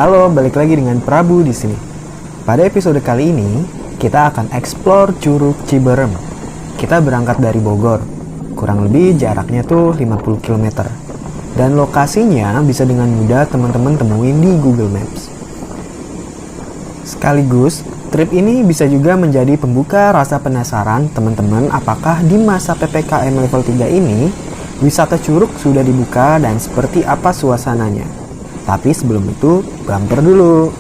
Halo, balik lagi dengan Prabu di sini. Pada episode kali ini, kita akan explore Curug Ciberem. Kita berangkat dari Bogor. Kurang lebih jaraknya tuh 50 km. Dan lokasinya bisa dengan mudah teman-teman temuin di Google Maps. Sekaligus, trip ini bisa juga menjadi pembuka rasa penasaran teman-teman apakah di masa PPKM level 3 ini, wisata Curug sudah dibuka dan seperti apa suasananya. Tapi sebelum itu, bumper dulu.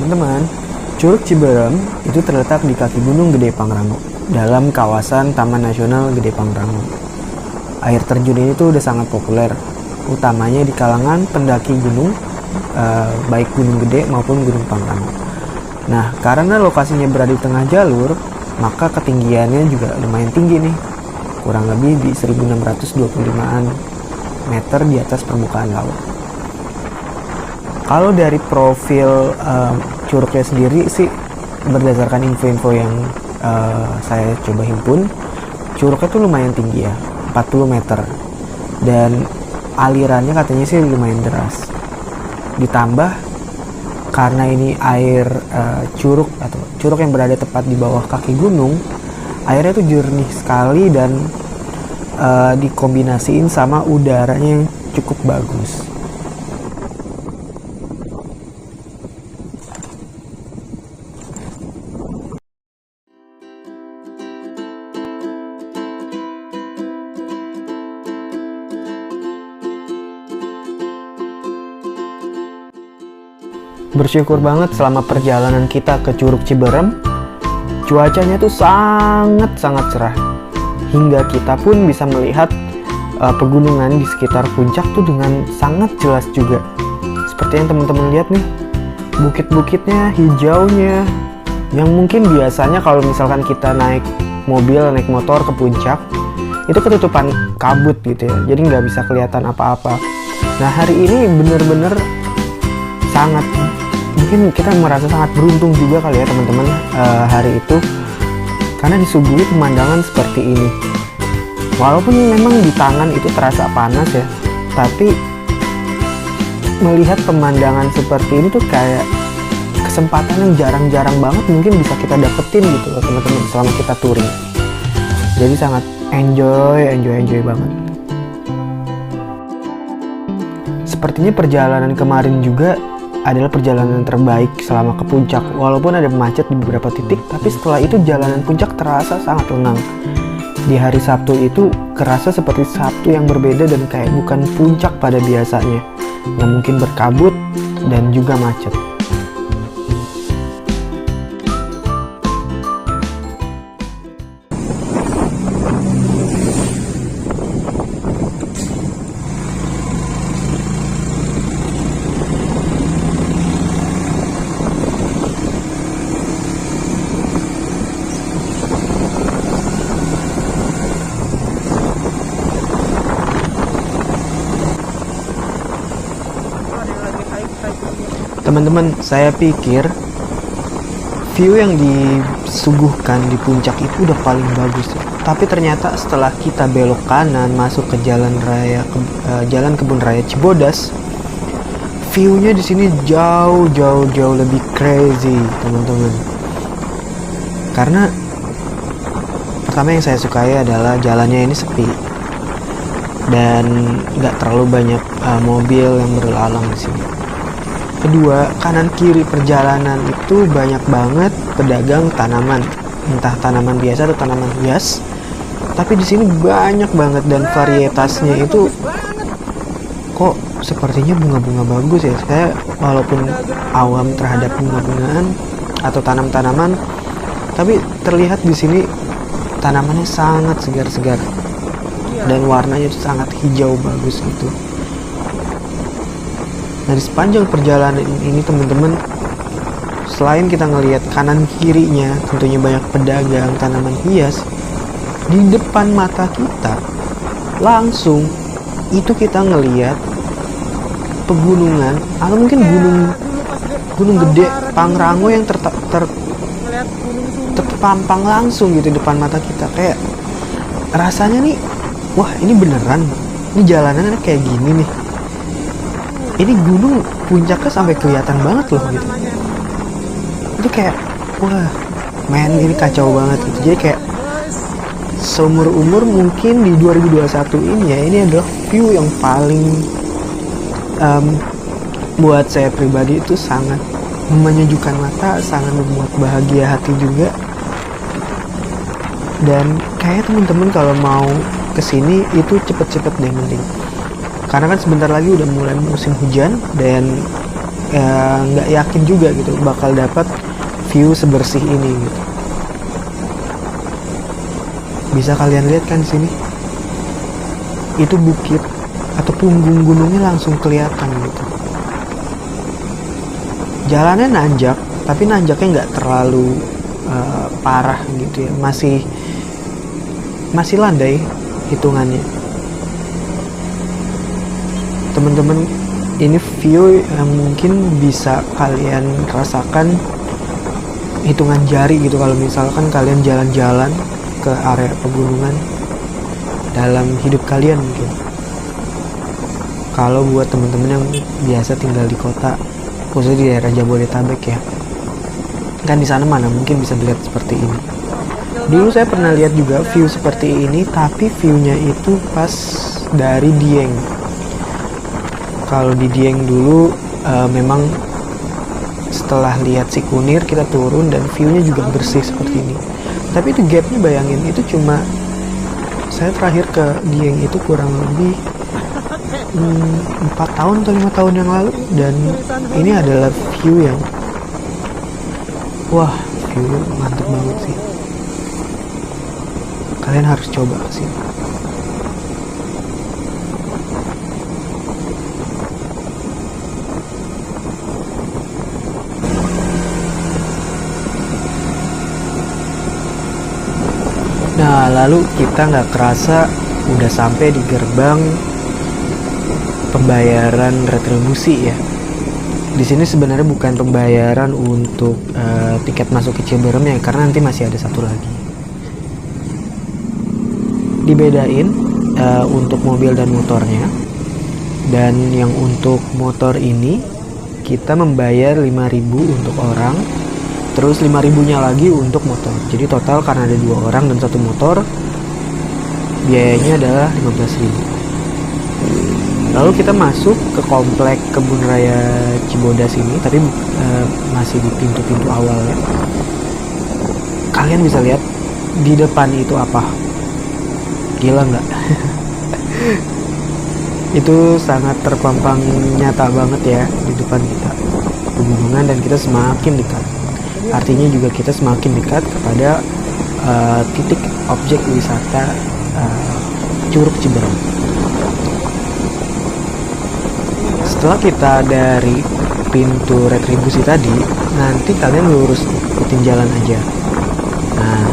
Teman-teman, Curug Ciberem itu terletak di kaki Gunung Gede Pangrango dalam kawasan Taman Nasional Gede Pangrango. Air terjun ini tuh udah sangat populer, utamanya di kalangan pendaki gunung, baik Gunung Gede maupun Gunung Pangrango. Nah, karena lokasinya berada di tengah jalur, maka ketinggiannya juga lumayan tinggi nih, kurang lebih di 1625an meter di atas permukaan laut. Kalau dari profil curugnya sendiri sih, berdasarkan info-info yang saya coba himpun, curugnya tuh lumayan tinggi ya, 40 meter. Dan alirannya katanya sih lumayan deras. Ditambah karena ini air curug atau curug yang berada tepat di bawah kaki gunung, airnya tuh jernih sekali dan dikombinasiin sama udaranya yang cukup bagus. Bersyukur banget selama perjalanan kita ke Curug Ciberem, cuacanya tuh sangat-sangat cerah. Hingga kita pun bisa melihat pegunungan di sekitar puncak tuh dengan sangat jelas juga. Seperti yang teman-teman lihat nih, bukit-bukitnya, hijaunya, yang mungkin biasanya kalau misalkan kita naik mobil, naik motor ke puncak, itu ketutupan kabut gitu ya, jadi nggak bisa kelihatan apa-apa. Nah, hari ini bener-bener sangat, mungkin kita merasa sangat beruntung juga kali ya teman-teman hari itu, karena disuguhi pemandangan seperti ini. Walaupun memang di tangan itu terasa panas ya, tapi melihat pemandangan seperti ini tuh kayak kesempatan yang jarang-jarang banget mungkin bisa kita dapetin gitu loh teman-teman selama kita touring. Jadi sangat enjoy banget. Sepertinya perjalanan kemarin juga adalah perjalanan terbaik selama ke puncak. Walaupun ada macet di beberapa titik, tapi setelah itu jalanan puncak terasa sangat lengang. Di hari Sabtu itu kerasa seperti Sabtu yang berbeda dan kayak bukan puncak pada biasanya, yang mungkin berkabut dan juga macet. Teman-teman, saya pikir view yang disuguhkan di puncak itu udah paling bagus ya. Tapi ternyata setelah kita belok kanan masuk ke jalan kebun raya Cibodas, view-nya di sini jauh lebih crazy, teman-teman. Karena pertama yang saya sukai adalah jalannya ini sepi dan nggak terlalu banyak mobil yang berlalang di sini. Kedua, kanan kiri perjalanan itu banyak banget pedagang tanaman, entah tanaman biasa atau tanaman hias. Tapi di sini banyak banget dan varietasnya itu kok sepertinya bunga-bunga bagus ya. Saya walaupun awam terhadap bunga-bungaan atau tanam-tanaman, tapi terlihat di sini tanamannya sangat segar-segar. dan warnanya itu sangat hijau bagus gitu. Nah, di sepanjang perjalanan ini teman-teman, selain kita ngelihat kanan kirinya tentunya banyak pedagang tanaman hias, di depan mata kita langsung itu kita ngelihat pegunungan atau mungkin gunung gede Pangrango yang terpampang langsung gitu depan mata kita. Kayak rasanya nih, wah ini beneran, ini jalanannya kayak gini nih, ini gunung puncaknya sampai kelihatan banget loh gitu. Itu kayak wah men, ini kacau banget gitu. Jadi kayak seumur umur mungkin di 2021 ini ya, ini adalah view yang paling buat saya pribadi itu sangat menyejukkan mata, sangat membuat bahagia hati juga. Dan kayak teman-teman kalau mau kesini itu cepet-cepet deh mending, karena kan sebentar lagi udah mulai musim hujan dan nggak yakin juga gitu bakal dapat view sebersih ini gitu. Bisa kalian lihat kan di sini, itu bukit atau punggung gunungnya langsung kelihatan gitu. Jalannya nanjak, tapi nanjaknya nggak terlalu parah gitu ya, masih landai hitungannya. Teman-teman, ini view yang mungkin bisa kalian rasakan hitungan jari gitu kalau misalkan kalian jalan-jalan ke area pegunungan dalam hidup kalian mungkin. Kalau buat teman-teman yang biasa tinggal di kota, khususnya di daerah Jabodetabek ya, kan di sana mana mungkin bisa dilihat seperti ini. Dulu saya pernah lihat juga view seperti ini, tapi viewnya itu pas dari Dieng. Kalau di Dieng dulu memang setelah lihat si Kunir kita turun dan viewnya juga bersih seperti ini. Tapi itu gapnya, bayangin, itu cuma saya terakhir ke Dieng itu kurang lebih 4 tahun atau 5 tahun yang lalu, dan ini adalah view yang wah, view mantap banget sih. Kalian harus coba kesini. Nah, lalu kita nggak kerasa udah sampai di gerbang pembayaran retribusi ya. Di sini sebenarnya bukan pembayaran untuk tiket masuk ke Ciberem ya, karena nanti masih ada satu lagi. Dibedain untuk mobil dan motornya. Dan yang untuk motor ini kita membayar 5.000 untuk orang, terus 5.000-nya lagi untuk motor. Jadi total karena ada 2 orang dan 1 motor, biayanya adalah 15.000. Lalu kita masuk ke komplek Kebun Raya Cibodas ini, tapi masih di pintu-pintu awal ya. Kalian bisa lihat di depan itu apa? Gila nggak? Itu sangat terpampang nyata banget ya di depan kita, pegunungan, dan kita semakin dekat. Artinya juga kita semakin dekat kepada titik objek wisata Curug Ciberem. Setelah kita dari pintu retribusi tadi, nanti kalian lurus ikutin jalan aja. Nah,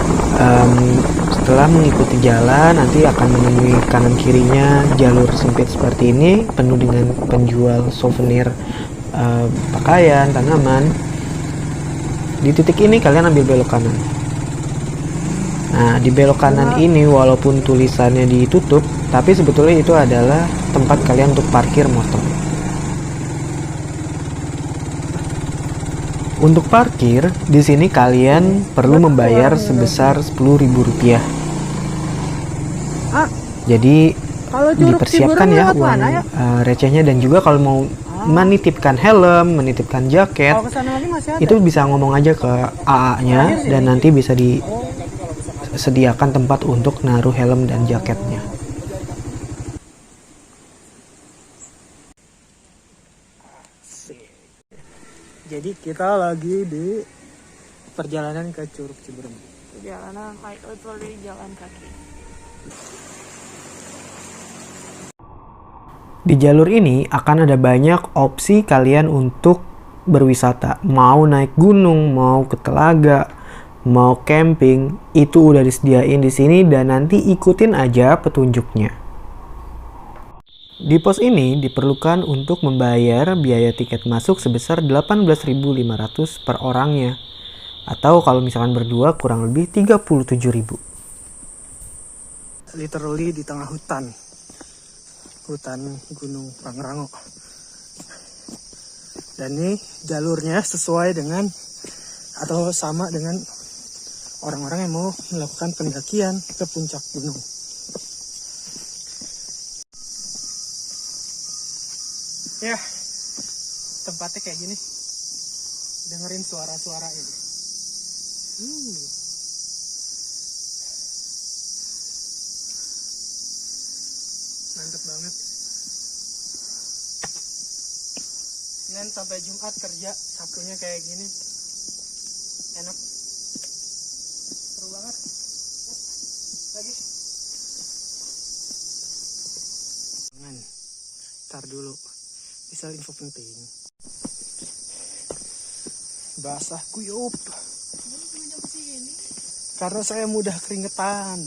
setelah mengikuti jalan, nanti akan menemui kanan kirinya jalur sempit seperti ini, penuh dengan penjual souvenir pakaian, tanaman. Di titik ini kalian ambil belok kanan. Nah, di belok kanan ini walaupun tulisannya ditutup, tapi sebetulnya itu adalah tempat kalian untuk parkir motor. Untuk parkir di sini kalian perlu membayar sebesar Rp10.000. Jadi dipersiapkan ya uang recehnya, dan juga kalau mau menitipkan helm, menitipkan jaket, itu bisa ngomong aja ke AA-nya dan nanti bisa disediakan tempat untuk naruh helm dan jaketnya. Jadi kita lagi di perjalanan ke Curug Ciberem. Perjalanan jalan kaki. Di jalur ini akan ada banyak opsi kalian untuk berwisata. Mau naik gunung, mau ke telaga, mau camping, itu udah disediain di sini dan nanti ikutin aja petunjuknya. Di pos ini diperlukan untuk membayar biaya tiket masuk sebesar 18.500 per orangnya. Atau kalau misalkan berdua kurang lebih 37.000. Literally di tengah hutan Gunung Pangrango. Dan ini jalurnya sesuai dengan atau sama dengan orang-orang yang mau melakukan pendakian ke puncak gunung. Ya, tempatnya kayak gini. Dengerin suara-suara ini. Mantep banget. Senin sampai Jumat kerja, Sabtunya kayak gini. Enak. Seru banget. Lagi. Jangan. Ntar dulu. Bisa info penting. Basah kuyup. Karena saya mudah keringetan.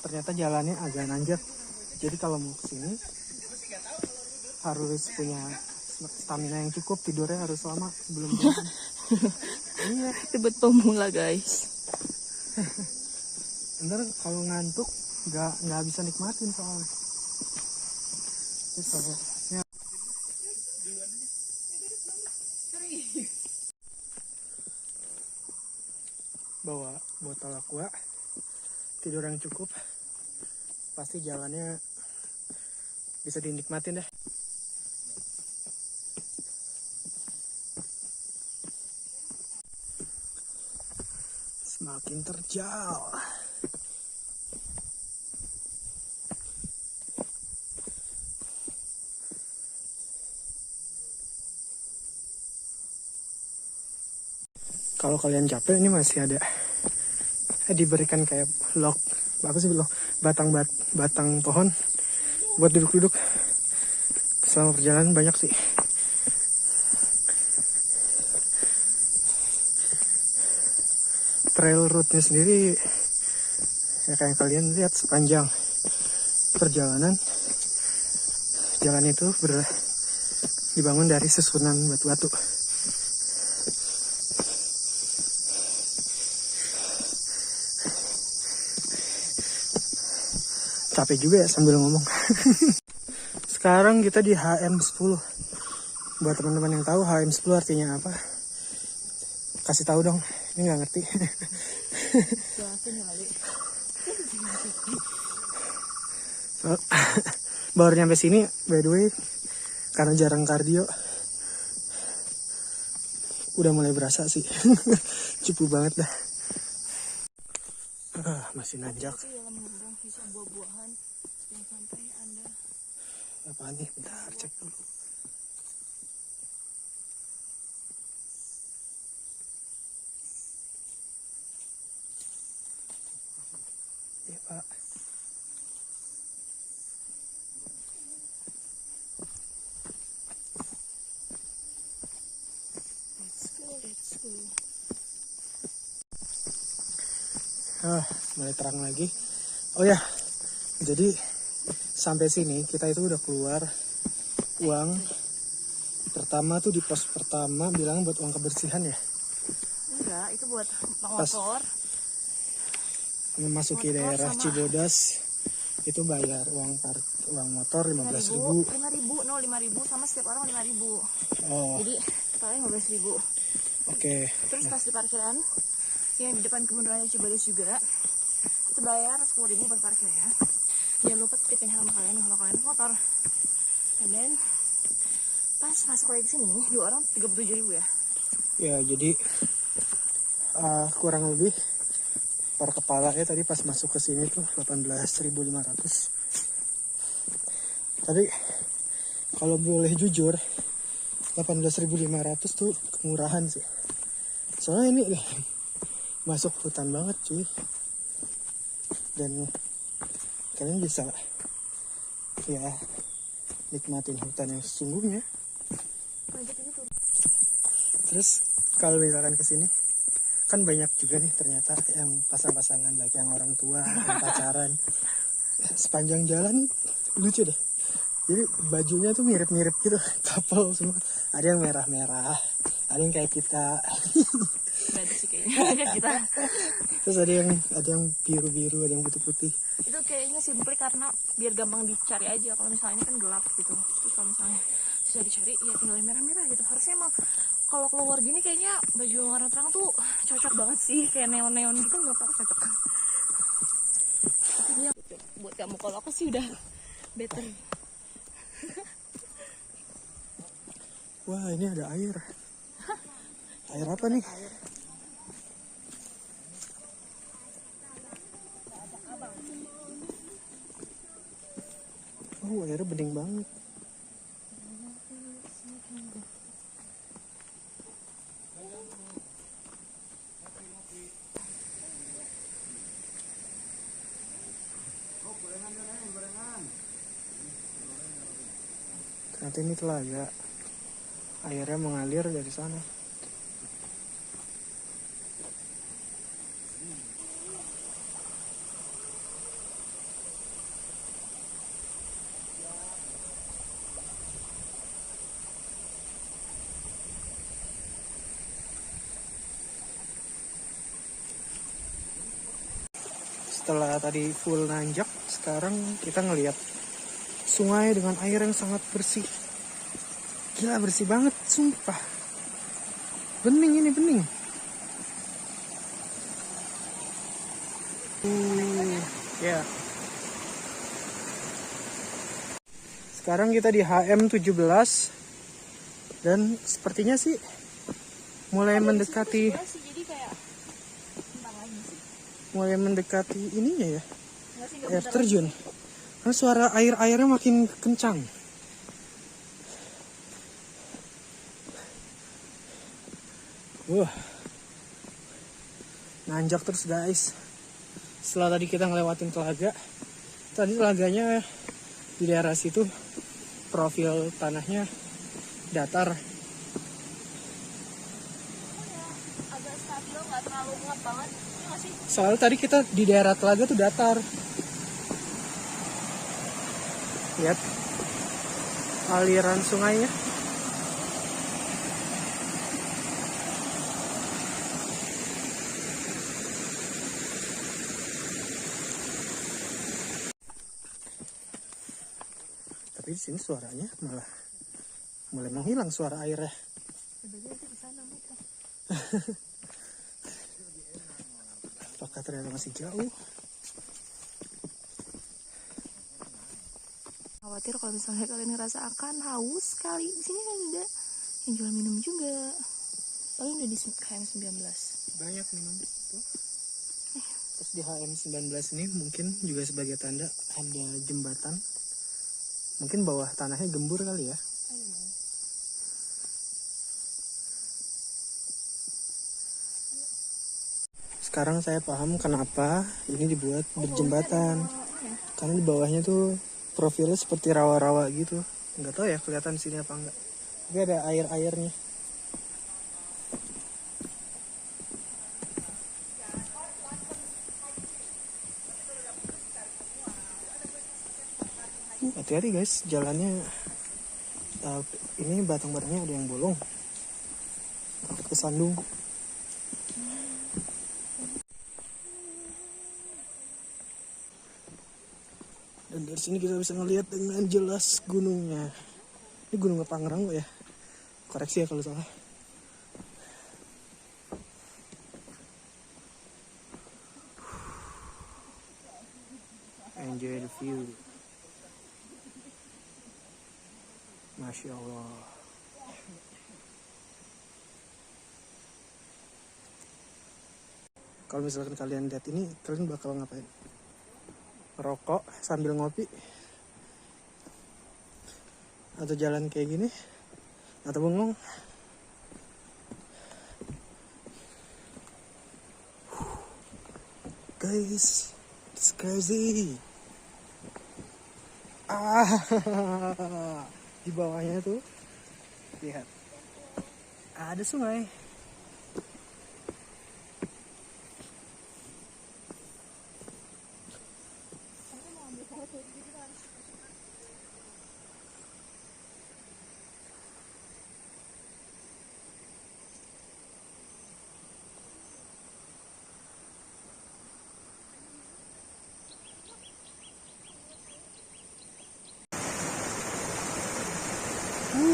Ternyata jalannya agak nanjak. Jadi kalau mau kesini harus punya stamina yang cukup, tidurnya harus lama sebelum jalan. Iya. Itu buat pemula guys. Ntar kalau ngantuk nggak bisa nikmatin soalnya. Ya. Bawa botol aqua, tidur yang cukup, pasti jalannya bisa dinikmatin deh. Semakin terjal. Kalau kalian capek, ini masih ada diberikan kayak log, apa sih log, batang pohon buat duduk-duduk. Selama perjalanan banyak sih. Trail route-nya sendiri ya kayak kalian lihat sepanjang perjalanan, jalan itu dibangun dari susunan batu-batu. Capek juga ya sambil ngomong. Sekarang kita di HM10. Buat teman-teman yang tahu HM10 artinya apa, kasih tahu dong. Ini nggak ngerti. So, baru nyampe sini, by the way, karena jarang kardio, udah mulai berasa sih. Cukup banget dah. Masih nanjak. Buah-buahan yang sampai Anda. Apa nih? Bentar, cek dulu. Ya, Pak. Let's go. Mulai terang lagi. Oh ya, jadi sampai sini kita itu udah keluar uang pertama tuh di pos pertama bilang buat uang kebersihan ya. Enggak, itu buat motor. Memasuki daerah sama Cibodas itu bayar uang motor 15.000. 5.000 sama setiap orang 5.000. Oh, Jadi totalnya 15.000. oke. Terus pas di parkiran yang di depan kebun raya Cibodas juga itu bayar 10.000 buat parkirnya. Jangan lupa titipin helm kalian kalau kalian motor. And then pas masuk lagi ke sini 2 orang 37.000 ya. Ya, jadi kurang lebih per kepala ya tadi pas masuk ke sini tuh 18.500. Tapi kalau boleh jujur, 18.500 tuh kemurahan sih. Soalnya ini udah masuk hutan banget cuy. Dan kalian bisa ya nikmatin hutan yang sesungguhnya. Terus kalau misalkan kesini kan banyak juga nih ternyata yang pasang-pasangan, baik yang orang tua, yang pacaran. Sepanjang jalan lucu deh. Jadi bajunya tuh mirip-mirip gitu, couple semua. Ada yang merah-merah, ada yang kayak kita. Beda sih kayaknya kita. Terus ada yang biru-biru, ada yang putih-putih. Itu kayaknya simple karena biar gampang dicari aja. Kalau misalnya ini kan gelap gitu. Terus kalau misalnya susah dicari ya tinggal yang merah-merah gitu. Harusnya emang kalau keluar gini kayaknya baju warna terang tuh cocok banget sih, kayak neon-neon gitu nggak apa cocok. Tapi dia buat kamu, kalau aku sih udah better. Wah, ini ada air. Air apa nih? Oh, airnya bening banget. Ternyata ini telaga. Airnya mengalir dari sana. Setelah tadi full nanjak, sekarang kita ngelihat sungai dengan air yang sangat bersih. Gila, bersih banget, sumpah. Bening ini, bening. Ya. Sekarang kita di HM17 dan sepertinya sih mulai mendekati Jadi kayak mulai mendekati ininya ya, nggak sih, air terjun. Karena suara airnya makin kencang. Wah, nanjak terus guys. Setelah tadi kita ngelewatin telaga, tadi telaganya di daerah situ profil tanahnya datar. agak stabil, nggak terlalu ngap banget. Ini nggak sih? Soalnya tadi kita di daerah telaga tuh datar. Lihat aliran sungainya. Tapi di sini suaranya malah mulai menghilang suara airnya. Sebenarnya itu di sana muter. Apakah ternyata masih jauh? Khawatir kalau misalnya kalian ngerasa akan haus sekali, di sini kan ada yang jual minum juga. Paling udah di HM19. Banyak minum tuh. Terus di HM19 ini mungkin juga sebagai tanda ada jembatan. Mungkin bawah tanahnya gembur kali ya. Sekarang saya paham kenapa ini dibuat berjembatan. Karena di bawahnya tuh profilnya seperti rawa-rawa gitu. Nggak tahu ya kelihatan di sini apa enggak. Tapi ada air-airnya. Hati-hati guys, jalannya ini batang-batangnya ada yang bolong, kesandung. Dan dari sini kita bisa ngelihat dengan jelas gunungnya. Ini gunung Pangrango ya, koreksi ya kalau salah. Enjoy the view. Masya Allah. Kalau misalkan kalian lihat ini, kalian bakal ngapain? Rokok sambil ngopi? Atau jalan kayak gini? atau bengong. Guys, it's crazy. Di bawahnya tuh lihat ada sungai.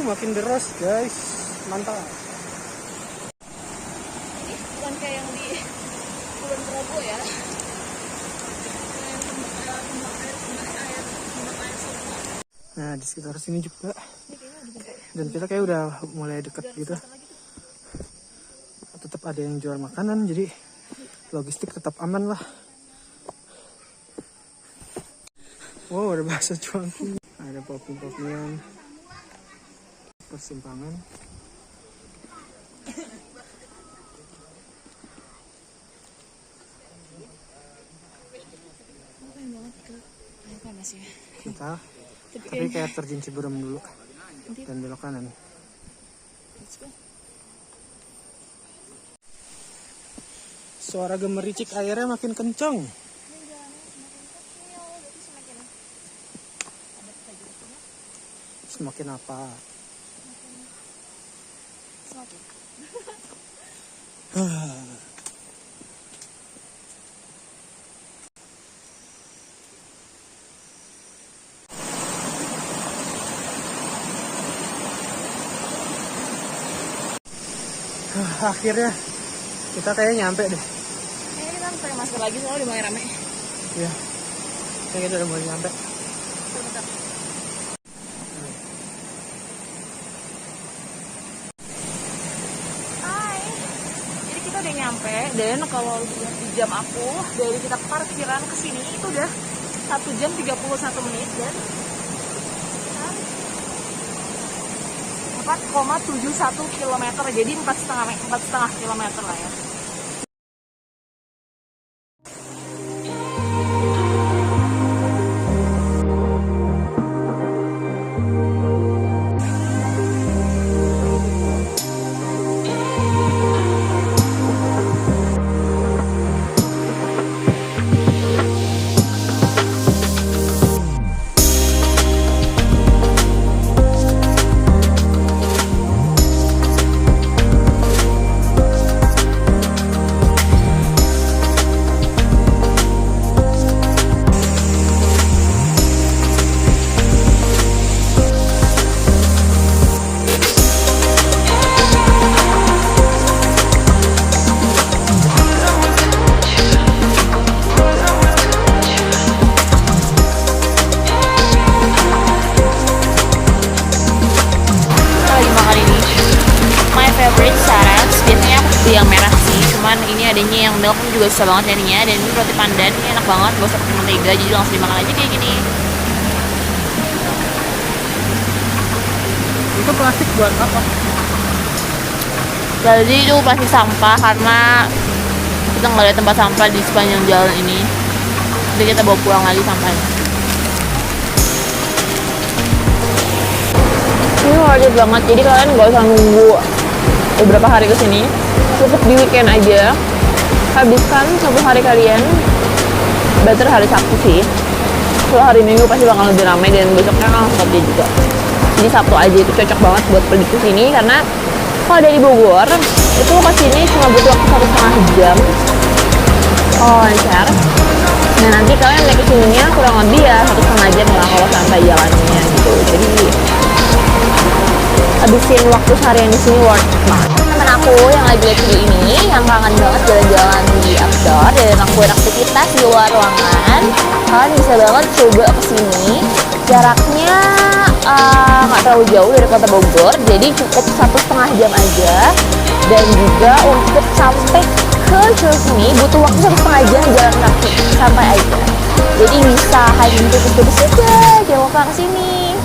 Makin deras guys, mantap. Ini bukan kayak yang di Kulon Progo ya. Nah di sekitar sini juga. Ini kayaknya udah sampai. Dan kita kayak udah mulai dekat gitu. Tetap ada yang jual makanan, jadi logistik tetap aman lah. Wow, ada bakso cuangki, ada popi-popian, persimpangan. Panas ya. Kita tapi kayak terjun Ciberem dulu dan belok kanan. Suara gemericik airnya makin kencang. Semakin apa? Akhirnya kita kayaknya nyampe deh. Kayaknya kita harus pakai masker lagi soalnya udah mulai rame. Ya, kayaknya kita udah mulai nyampe. Bentar. Hai. Jadi kita udah nyampe dan kalau lihat di jam aku dari kita parkiran ke sini itu udah 1 jam 31 menit dan 4,71 km, jadi 4,5 km lah ya. Favorite Sarats, biasanya aku beli yang merah sih, cuman ini adanya yang milk juga susah banget nyarinya, dan ini roti pandan, ini enak banget, gak usah pakai mentega, jadi langsung dimakan aja kayak gini. Itu plastik buat apa? Jadi itu plastik sampah karena kita nggak ada tempat sampah di sepanjang jalan ini, jadi kita bawa pulang lagi sampahnya. Ini worth it banget, jadi kalian nggak usah nunggu beberapa hari kesini, cukup di weekend aja habiskan 1 hari kalian, better hari Sabtu sih. Kalau hari Minggu pasti bakal lebih ramai dan besoknya kan kerja juga. Jadi Sabtu aja itu cocok banget buat pergi ke sini, karena kalau dari Bogor itu ke sini cuma butuh waktu 1,5 jam. Oh, lancar. Nah nanti kalian naik ke sininya kurang lebih ya 1,5 jam lah kalau sampai jalannya gitu. Jadi habisin waktu seharian di sini worth it banget. Temen aku yang lagi lihat video ini yang kangen banget jalan-jalan di outdoor dan lakuin aktivitas di luar ruangan, kalian bisa banget coba kesini. Jaraknya nggak terlalu jauh dari kota Bogor, jadi cukup 1,5 jam aja. Dan juga untuk sampai ke curug sini butuh waktu 1,5 jam jalan kaki sampai aja. Jadi bisa hiking tipis-tipis aja, jangan lupa kesini.